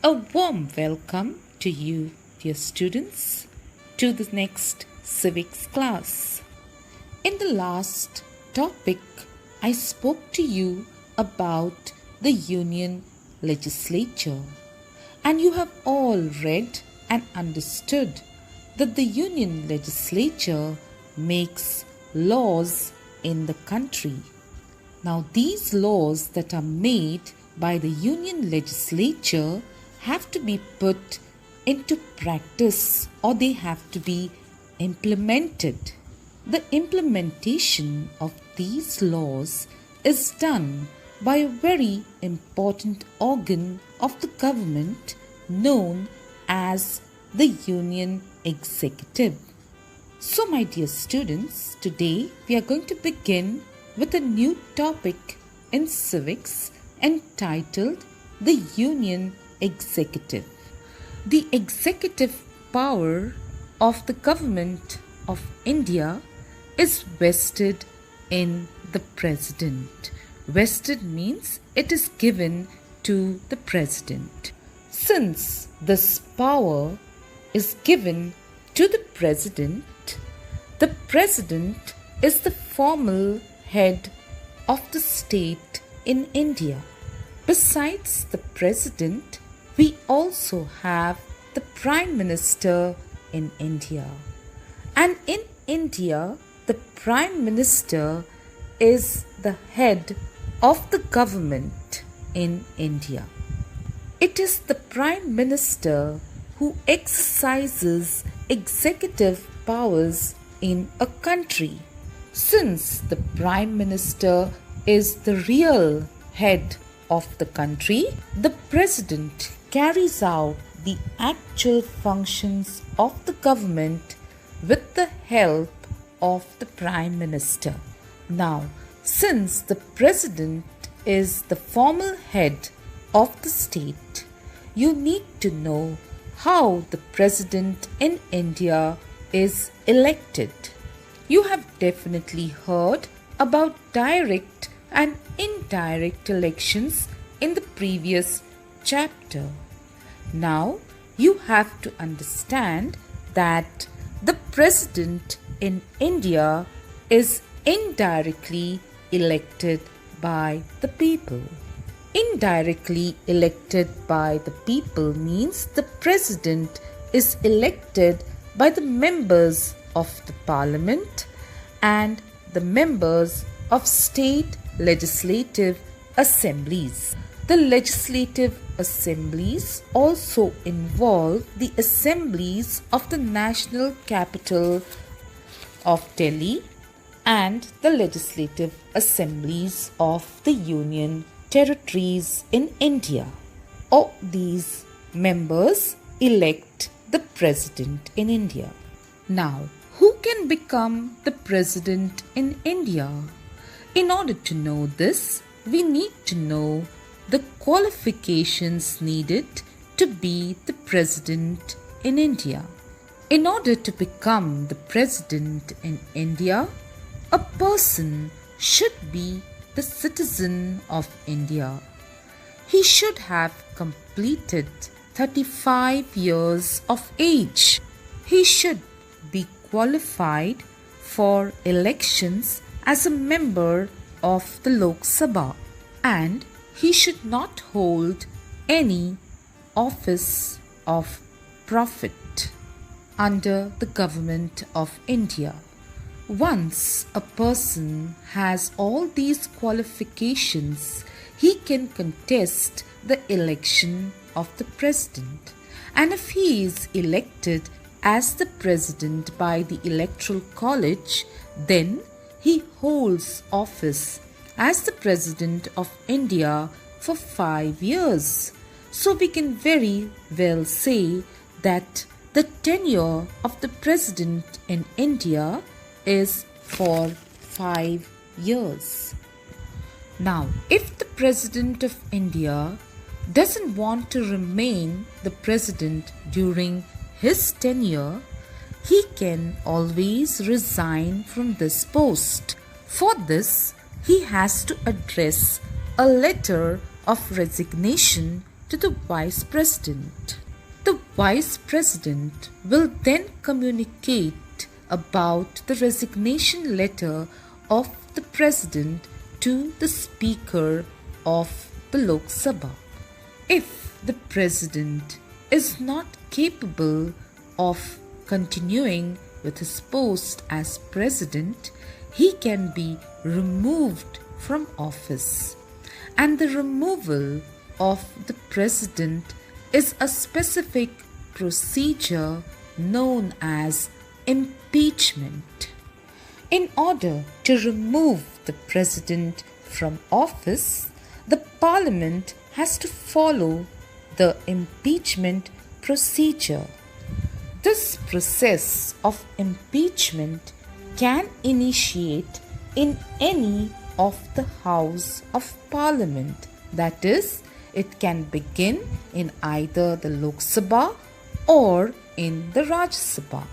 A warm welcome to you, dear students, to the next civics class. In the last topic, I spoke to you about the Union Legislature, and you have all read and understood that the Union Legislature makes laws in the country. Now, these laws that are made by the Union Legislature have to be put into practice, or they have to be implemented. The implementation of these laws is done by a very important organ of the government known as the Union Executive. So, my dear students, today we are going to begin with a new topic in civics entitled the Union Executive. The executive power of the government of India is vested in the President. Vested means it is given to the President. Since this power is given to the President is the formal head of the state in India. Besides the President, we also have the Prime Minister in India. And in India, the Prime Minister is the head of the government in India. It is the Prime Minister who exercises executive powers in a country. Since the Prime Minister is the real head of the country, the President carries out the actual functions of the government with the help of the Prime Minister. Now, since the President is the formal head of the state, you need to know how the President in India is elected. You have definitely heard about direct and indirect elections in the previous chapter. Now, you have to understand that the President in India is indirectly elected by the people. Indirectly elected by the people means the President is elected by the members of the Parliament and the members of state legislative assemblies. The legislative assemblies also involve the assemblies of the national capital of Delhi and the legislative assemblies of the union territories in India. All these members elect the President in India. Now, who can become the President in India? In order to know this, we need to know the qualifications needed to be the President in India. In order to become the President in India, a person should be the citizen of India. He should have completed 35 years of age. He should be qualified for elections as a member of the Lok Sabha, and he should not hold any office of profit under the government of India. Once a person has all these qualifications, he can contest the election of the President. And if he is elected as the President by the Electoral College, then he holds office as the President of India for 5 years. So we can very well say that the tenure of the President in India is for 5 years. Now, if the President of India doesn't want to remain the President during his tenure, he can always resign from this post. For this, he has to address a letter of resignation to the Vice President. The Vice President will then communicate about the resignation letter of the President to the Speaker of the Lok Sabha. If the President is not capable of continuing with his post as President, he can be removed from office. And the removal of the President is a specific procedure known as impeachment. In order to remove the President from office, the Parliament has to follow the impeachment procedure. This process of impeachment can initiate in any of the House of Parliament. That is, it can begin in either the Lok Sabha or in the Rajya Sabha.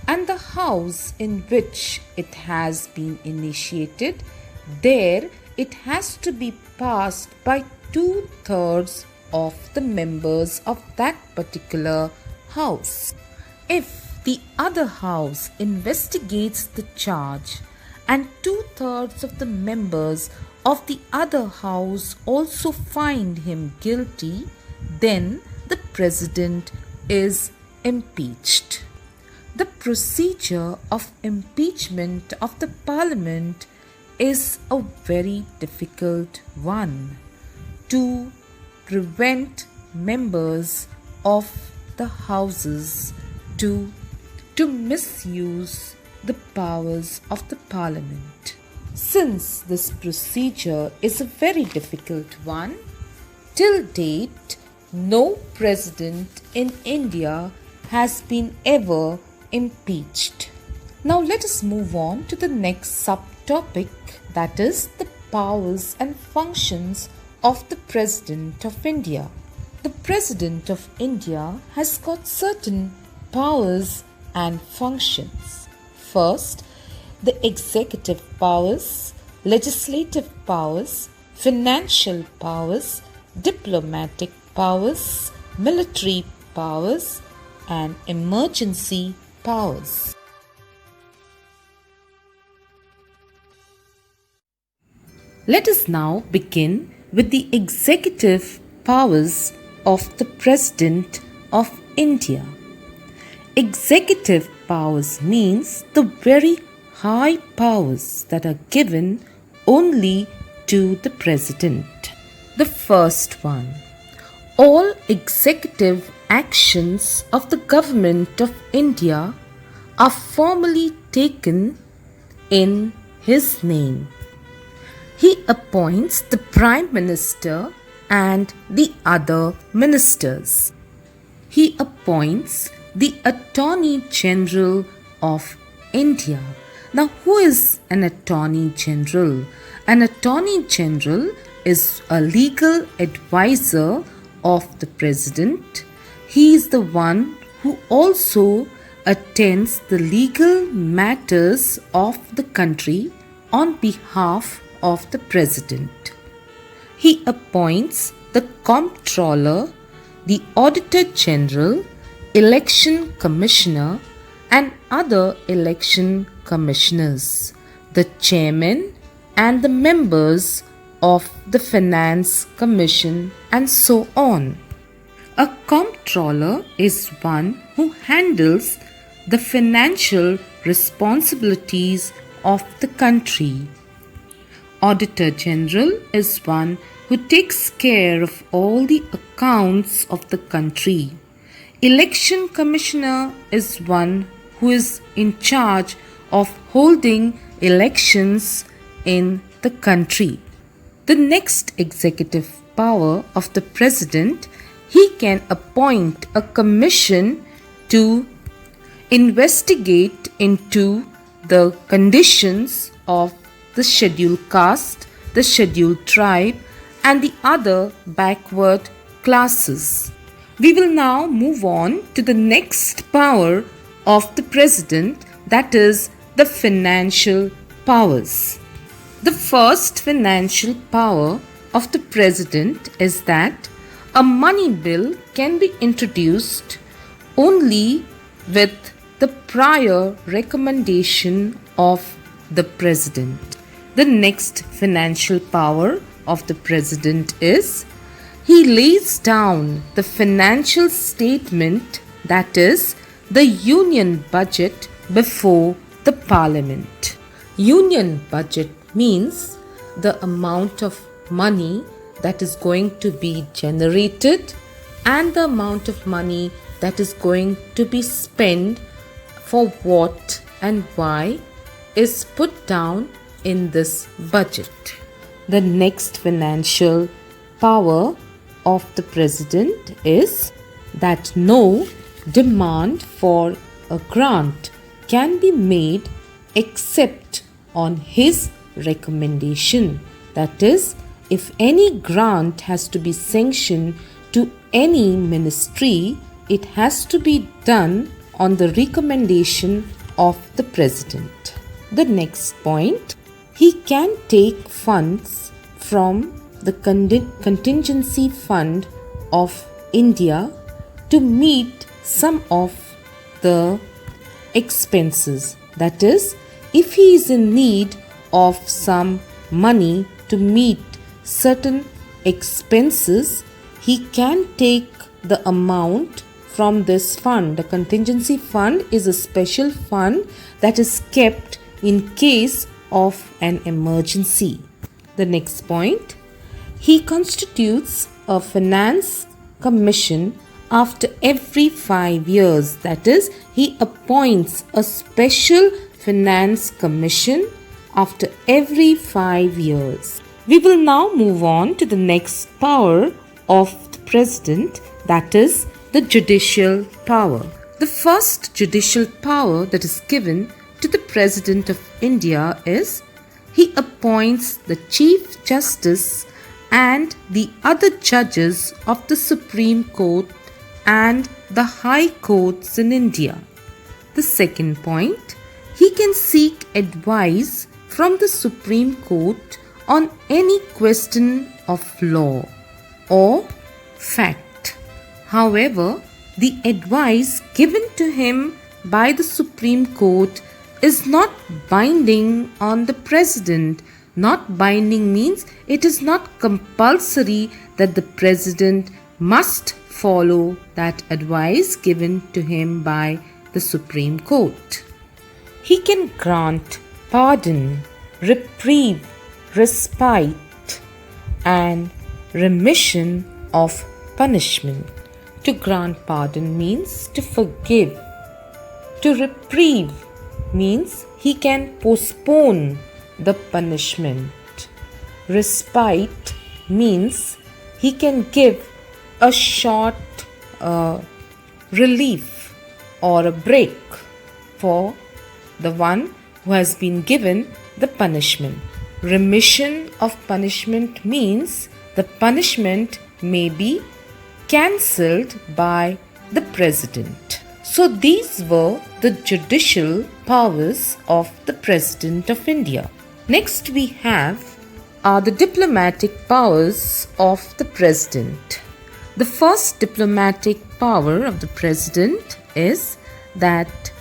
And the house in which it has been initiated, there it has to be passed by 2/3 of the members of that particular house. If the other house investigates the charge and 2/3 of the members of the other house also find him guilty, then the President is impeached. The procedure of impeachment of the Parliament is a very difficult one to prevent members of the houses to misuse the powers of the Parliament. Since this procedure is a very difficult one, till date, no president in India has been ever impeached. Now let us move on to the next subtopic, that is the powers and functions of the President of India. The President of India has got certain powers and functions. First, the executive powers, legislative powers, financial powers, diplomatic powers, military powers, and emergency powers. Let us now begin with the executive powers of the President of India. Executive powers means the very high powers that are given only to the President. The first one, all executive actions of the Government of India are formally taken in his name. He appoints the Prime Minister and the other ministers. He appoints the Attorney General of India. Now, who is an Attorney General? An Attorney General is a legal advisor of the President. He is the one who also attends the legal matters of the country on behalf of the President. He appoints the Comptroller, the Auditor General, Election Commissioner, and other election commissioners, the chairman and the members of the Finance Commission, and so on. A comptroller is one who handles the financial responsibilities of the country. Auditor General is one who takes care of all the accounts of the country. Election Commissioner is one who is in charge of holding elections in the country. The next executive power of the President, he can appoint a commission to investigate into the conditions of the Schedule Caste, the Schedule Tribe, and the other backward classes. We will now move on to the next power of the President, that is the financial powers. The first financial power of the President is that A money bill can be introduced only with the prior recommendation of the president. The next financial power of the president is he lays down the financial statement, that is, the union budget, before the parliament. Union budget means the amount of money that is going to be generated and the amount of money that is going to be spent for what and why is put down in this budget. The next financial power of the president is that no demand for a grant can be made except on his recommendation. That is, if any grant has to be sanctioned to any ministry, it has to be done on the recommendation of the president. The next point, he can take funds from the contingency fund of India to meet some of the expenses. That is, if he is in need of some money to meet certain expenses, he can take the amount from this fund. The contingency fund is a special fund that is kept in case of an emergency. The next point, he constitutes a finance commission after every 5 years. That is, he appoints a special finance commission after every 5 years. We will now move on to the next power of the president, that is the judicial power. The first judicial power that is given to the President of India is he appoints the Chief Justice and the other judges of the Supreme Court and the High Courts in India. The second point, he can seek advice from the Supreme Court on any question of law or fact. However, the advice given to him by the Supreme Court is not binding on the president. Not binding means it is not compulsory that the president must follow that advice given to him by the Supreme Court. He can grant pardon, reprieve, respite, and remission of punishment. To grant pardon means to forgive. To reprieve means he can postpone the punishment. Respite means he can give a short relief or a break for the one who has been given the punishment. Remission of punishment means the punishment may be cancelled by the president. So these were the judicial powers of the President of India. Next we have are the diplomatic powers of the president. The first diplomatic power of the president is that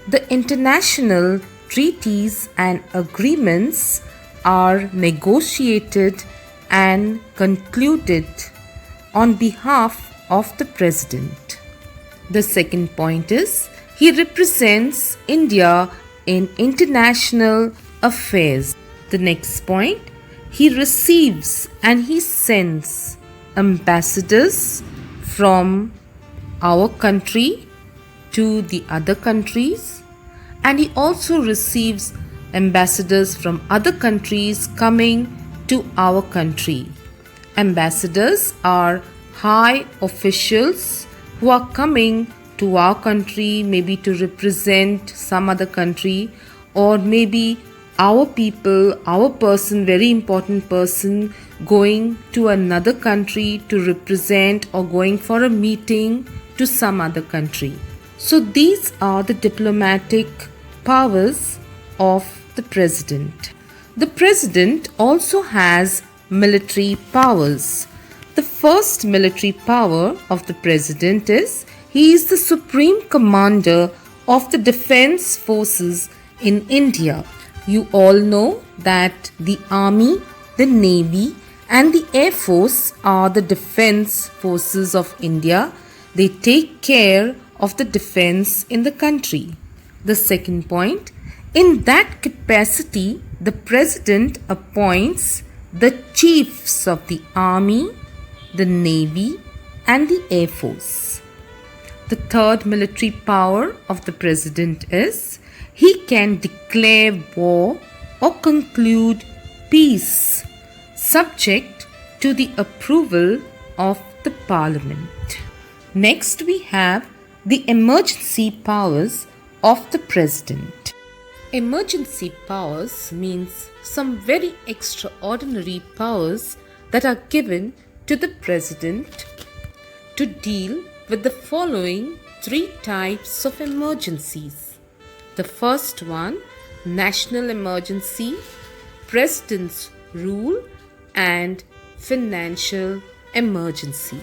the international treaties and agreements are negotiated and concluded on behalf of the president. The second point is he represents India in international affairs. The next point, he receives and he sends ambassadors from our country to the other countries, and he also receives ambassadors from other countries coming to our country. Ambassadors are high officials who are coming to our country, maybe to represent some other country, or maybe our people, our person, very important person, going to another country to represent or going for a meeting to some other country. So these are the diplomatic powers of the president. The president also has military powers. The first military power of the president is he is the supreme commander of the defense forces in India. You all know that the Army, the Navy, and the Air Force are the defense forces of India. They take care of the defense in the country. The second point, in that capacity, the president appoints the chiefs of the Army, the Navy, and the Air Force. The third military power of the president is he can declare war or conclude peace, subject to the approval of the parliament. Next, we have the emergency powers of the president. Emergency powers means some very extraordinary powers that are given to the president to deal with the following three types of emergencies. The first one, national emergency, president's rule, and financial emergency.